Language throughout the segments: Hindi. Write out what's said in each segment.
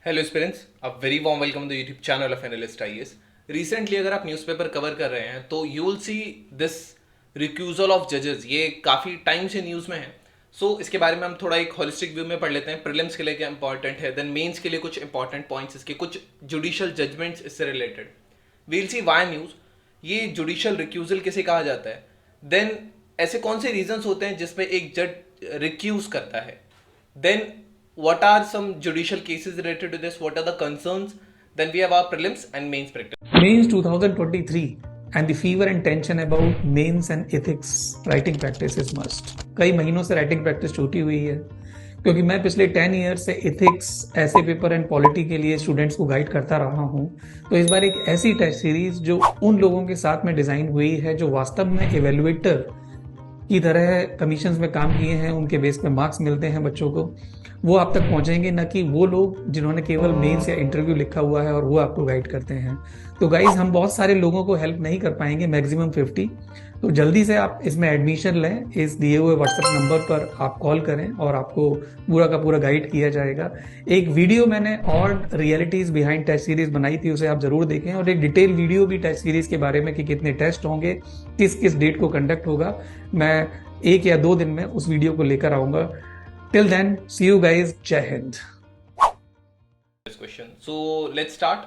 Hello aspirants, a very warm welcome the YouTube channel of analyst IAS. Recently अगर आप न्यूज़पेपर कवर कर रहे हैं तो you will see this recusal of जजेस। ये काफ़ी टाइम से न्यूज़ में है। इसके बारे में हम थोड़ा एक होलिस्टिक व्यू में पढ़ लेते हैं। प्रीलिम्स के लिए क्या इंपॉर्टेंट है, देन मेंस के लिए कुछ इंपॉर्टेंट पॉइंट्स, इसके कुछ जुडिशियल जजमेंट्स इससे रिलेटेड। वील सी वाई न्यूज़, ये जुडिशियल रिक्यूजल किसे कहा जाता है, देन ऐसे कौन से रीजंस होते हैं जिसमें एक जज रिक्यूज करता है, then what are some judicial cases related to this, what are the concerns, then we have our prelims and mains practice. Mains 2023 and the fever and tension about mains and ethics writing practice is must. कई महीनों से राइटिंग प्रैक्टिस छूटी हुई है क्योंकि मैं पिछले 10 ईयर से एथिक्स ऐसे पेपर एंड पॉलिटी के लिए स्टूडेंट्स को गाइड करता रहा हूं। तो इस बार एक ऐसी टेस्ट सीरीज जो उन लोगों के साथ में डिजाइन हुई है जो वास्तव में इवेलुएटर की तरह कमीशन में काम किए हैं, उनके बेस पे मार्क्स मिलते हैं बच्चों को, वो आप तक पहुंचेंगे, न कि वो लोग जिन्होंने केवल मेंस या इंटरव्यू लिखा हुआ है और वो आपको गाइड करते हैं। तो गाइज, हम बहुत सारे लोगों को हेल्प नहीं कर पाएंगे, मैक्सिमम 50। तो जल्दी से आप इसमें एडमिशन लें, इस दिए हुए व्हाट्सएप नंबर पर आप कॉल करें और आपको पूरा का पूरा गाइड किया जाएगा। एक वीडियो मैंने और रियलिटीज बिहाइंड टेस्ट सीरीज बनाई थी, उसे आप जरूर देखें, और एक डिटेल वीडियो भी टेस्ट सीरीज के बारे में कि कितने टेस्ट होंगे, किस किस डेट को कंडक्ट होगा, मैं 1 या 2 दिन में उस वीडियो को लेकर आऊंगा। Till then, see you guys, Jai Hind. This question, so let's start.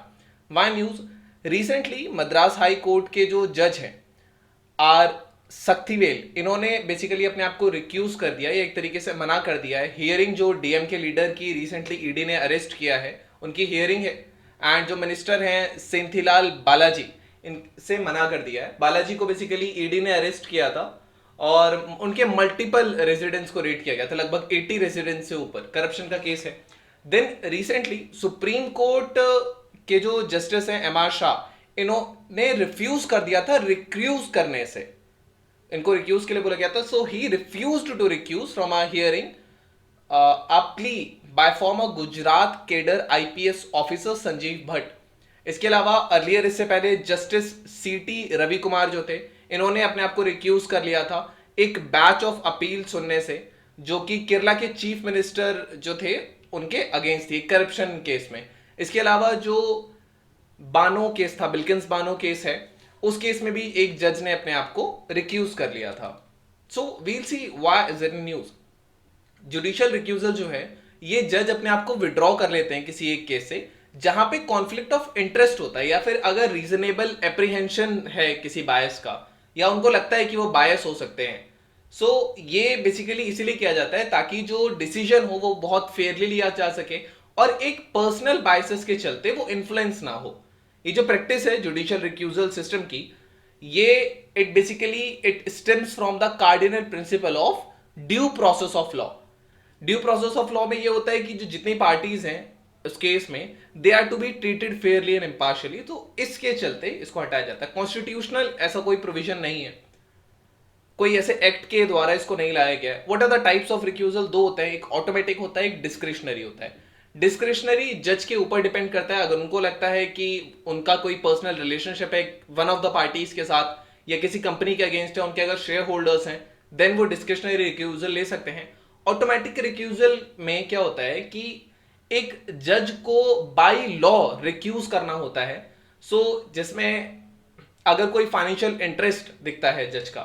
Why news? Recently Madras high court के जो जज हैं आर सक्तिवेल, इन्होंने बेसिकली अपने आप को रिक्यूज कर दिया या एक तरीके से मना कर दिया है। हियरिंग जो डीएम के लीडर की रिसेंटली ईडी ने अरेस्ट किया है, उनकी हियरिंग है, एंड जो मिनिस्टर हैं सेंथिलाल बालाजी, इनसे मना कर दिया है। बालाजी को बेसिकली ईडी ने अरेस्ट किया था और उनके मल्टीपल रेजिडेंट्स को रेड किया गया था, लगभग 80 रेजिडेंट्स से ऊपर। करप्शन का केस है। देन रिसेंटली सुप्रीम कोर्ट के जो जस्टिस हैं एमआर शाह, इन्होंने रिफ्यूज कर दिया था रिक्यूज करने से। इनको रिक्यूज के लिए बोला गया था, so he refused to recuse from a hearing a plea by former Gujarat cadre IPS officer Sanjiv Bhatt. इसके अलावा अर्लियर, इससे पहले जस्टिस सीटी रवि कुमार जो थे, इन्होंने अपने आप को रिक्यूज कर लिया था एक बैच ऑफ अपील सुनने से, जो कि केरला के चीफ मिनिस्टर जो थे उनके अगेंस्ट थी करप्शन केस में। इसके अलावा जो बानो केस था, बिल्किंस बानो केस है, उस केस में भी एक जज ने अपने आप को रिक्यूज कर लिया था। So we'll see why is it news. Judicial recusal जो है, ये जज अपने आप को विड्रॉ कर लेते हैं किसी एक केस से जहां पे कॉन्फ्लिक्ट ऑफ इंटरेस्ट होता है, या फिर अगर रीजनेबल एप्रीहेंशन है किसी बायस का, या उनको लगता है कि वो बायस हो सकते हैं। ये बेसिकली इसीलिए किया जाता है ताकि जो डिसीजन हो वो बहुत फेयरली लिया जा सके और एक पर्सनल बायसेस के चलते वो इन्फ्लुएंस ना हो। ये जो प्रैक्टिस है जुडिशियल रिक्यूजल सिस्टम की, ये it stems from the cardinal principle of due process of law. Due process of law में ये होता है कि जो जितनी पार्टीज हैं उस केस में, they are to be treated fairly and impartially. तो इसके चलते इसको हटाया जाता है। कॉन्स्टिट्यूशनल ऐसा कोई प्रोविजन नहीं है, कोई ऐसे एक्ट के द्वारा इसको नहीं लाया गया है। What are the types of recusal? 2 होते हैं, एक ऑटोमेटिक होता है, एक डिस्क्रिशनरी होता है। डिस्क्रिशनरी जज के ऊपर डिपेंड करता है। अगर उनको लगता है कि उनका कोई पर्सनल रिलेशनशिप है वन ऑफ द पार्टीज के साथ, या किसी कंपनी के अगेंस्ट है, उनके अगर शेयर होल्डर्स हैं, देन वो डिस्क्रिशनरी रिक्यूजल ले सकते हैं। ऑटोमेटिक रिक्यूजल में क्या होता है कि एक जज को बाय लॉ रिक्यूज करना होता है। जिसमें अगर कोई फाइनेंशियल इंटरेस्ट दिखता है जज का,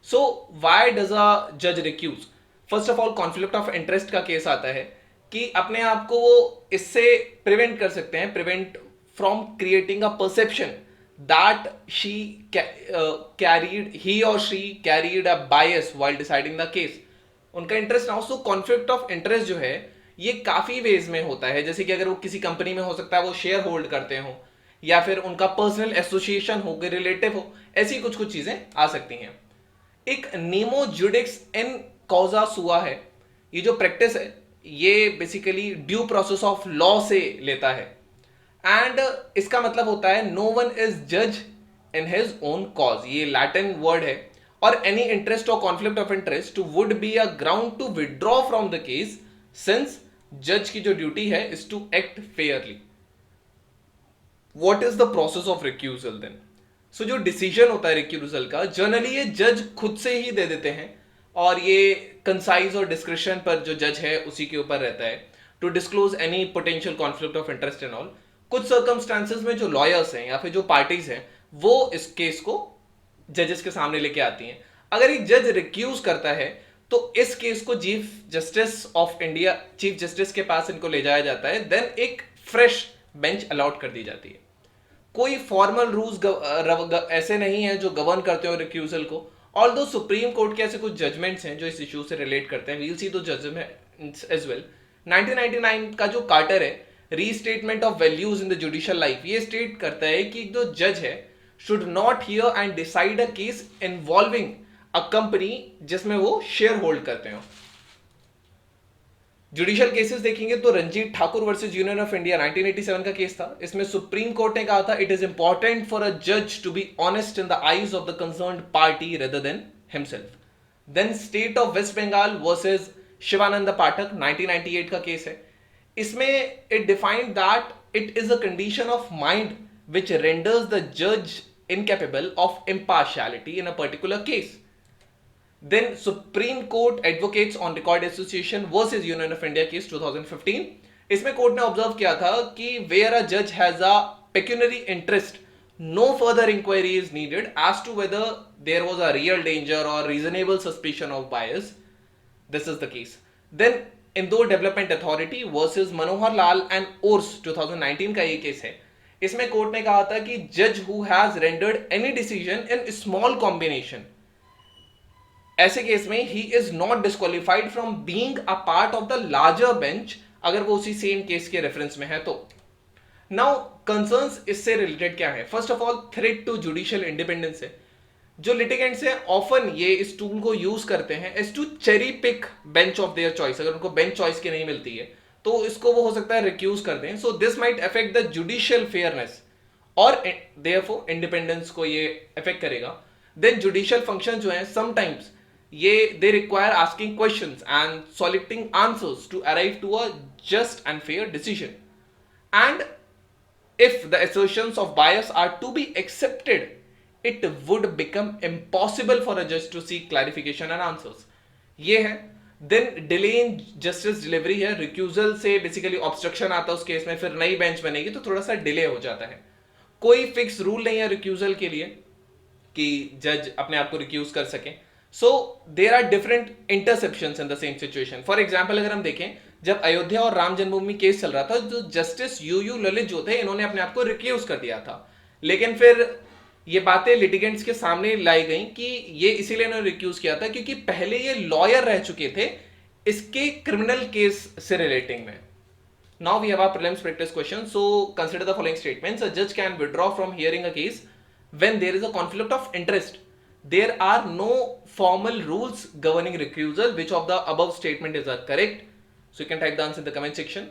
व्हाई डज अ जज recuse? First of all, conflict of interest का केस आता है कि अपने आप को वो इससे प्रिवेंट कर सकते हैं, prevent from creating a perception that he or she carried a bias while deciding the case. उनका इंटरेस्ट ना हो। कॉन्फ्लिक्ट ऑफ इंटरेस्ट जो है, ये काफी वेज में होता है। जैसे कि अगर वो किसी कंपनी में हो सकता है वो शेयर होल्ड करते हो, या फिर उनका पर्सनल एसोसिएशन हो, रिलेटिव हो, ऐसी कुछ कुछ चीजें आ सकती हैं। एक नीमो जुडिक्स इन कॉजा सुआ है। ये जो प्रैक्टिस है, ये basically due process of law से लेता है, एंड इसका मतलब होता है नो वन इज जज इन हिज ओन कॉज। ये लैटिन वर्ड है। और any interest or conflict of interest would be a ground to withdraw from the case, since जज की जो ड्यूटी है is to act fairly. What is the process of recusal then? जो डिसीजन होता है रिक्यूजल का, जनरली ये जज खुद से ही दे देते हैं, और ये कंसाइज और डिस्क्रिप्शन पर जो जज है उसी के ऊपर रहता है। To disclose any potential conflict of interest and all. कुछ सर्कमस्टांसेस में जो लॉयर्स हैं या फिर जो पार्टीज हैं वो इस केस को जजेस के सामने लेके आती हैं। अगर एक जज रिक्यूज करता है तो इस केस को chief justice of India, chief justice के पास इनको ले जाया जाता है, देन एक फ्रेश बेंच अलॉट कर दी जाती है। कोई फॉर्मल रूल्स ऐसे नहीं है जो गवर्न करते हो रिक्यूजल को, ऑल्दो सुप्रीम कोर्ट के ऐसे कुछ जजमेंट्स हैं जो इस इशू से रिलेट करते हैं। वील सी दो जजमेंट्स एज वेल। 1999 का जो कार्टर है, restatement of values in the judicial life, ये स्टेट करता है कि जो जज है should not here and decide a case involving a company जिसमें वो शेयर होल्ड करते हो। जुडिशियल केसेस देखेंगे तो Ranjit Thakur versus union of India 1987 का केस था। इसमें सुप्रीम कोर्ट ने कहा था it is important for a जज to be honest in the eyes of the concerned party rather than himself. Then state of West Bengal versus Shivanand Pathak 1998 का केस है। इसमें it defined that it is a condition of mind which renders the judge incapable of impartiality in a particular case. Then Supreme Court Advocates on Record Association versus Union of India case 2015, इसमें कोर्ट ने ऑब्जर्व किया था कि where a judge has a pecuniary interest, no further inquiry is needed as to whether there was a real danger or reasonable suspicion of bias. This is the case. Then Indore Development Authority versus Manohar Lal and Ors 2019 का ये केस है। इसमें कोर्ट ने कहा था कि जज who has rendered any decision in small combination, ऐसे केस में he is not disqualified from being a part of the larger bench, अगर वो उसी सेम केस के रेफरेंस में है तो। नाउ कंसर्न्स इससे रिलेटेड क्या है? First of all threat to judicial independence है। जो लिटिगेंट्स हैं ऑफन ये इस टूल को यूज करते हैं as to cherry pick bench of their choice. अगर उनको बेंच चॉइस की नहीं मिलती है तो इसको वो हो सकता है रिक्यूज कर दें। So this might affect the judicial fairness और देयरफॉर इंडिपेंडेंस को ये अफेक्ट करेगा। देन जुडिशियल फंक्शन जो है समटाइम्स ये they require asking questions and soliciting answers to arrive to a just and fair decision, and if the assertions of bias are to be accepted it would become impossible for a judge to seek clarification and answers. ये है। Then delay in justice delivery है। रिक्यूजल से बेसिकली ऑब्स्ट्रक्शन आता है उस केस में, फिर नई बेंच बनेगी तो थोड़ा सा डिले हो जाता है। कोई फिक्स रूल नहीं है रिक्यूजल के लिए कि जज अपने आप को रिक्यूज कर सके। So there are different interceptions in the same situation. For example अगर हम देखें, जब अयोध्या और राम जन्मभूमि केस चल रहा था, जो जस्टिस यू ललित जो थे इन्होंने अपने आप को रिक्यूज कर दिया था, लेकिन फिर ये बातें लिटिगेंट्स के सामने लाई गई कि ये इसीलिए इन्होंने रिक्यूज किया था क्योंकि पहले ये लॉयर रह चुके थे इसके क्रिमिनल केस से रिलेटिंग में। Now we have our prelims practice question. So consider the following statements. A जज can withdraw from hearing a case when there is a conflict of interest, there are no formal rules governing recusal, which of the above statement is correct? So you can type the answer in the comment section.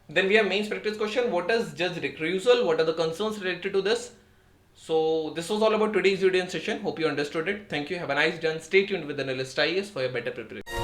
Then we have mains practice question. What is judge recusal? What are the concerns related to this? So this was all about today's video session. Hope you understood it. Thank you. Have a nice day. Stay tuned with the Analyst IAS for your better preparation.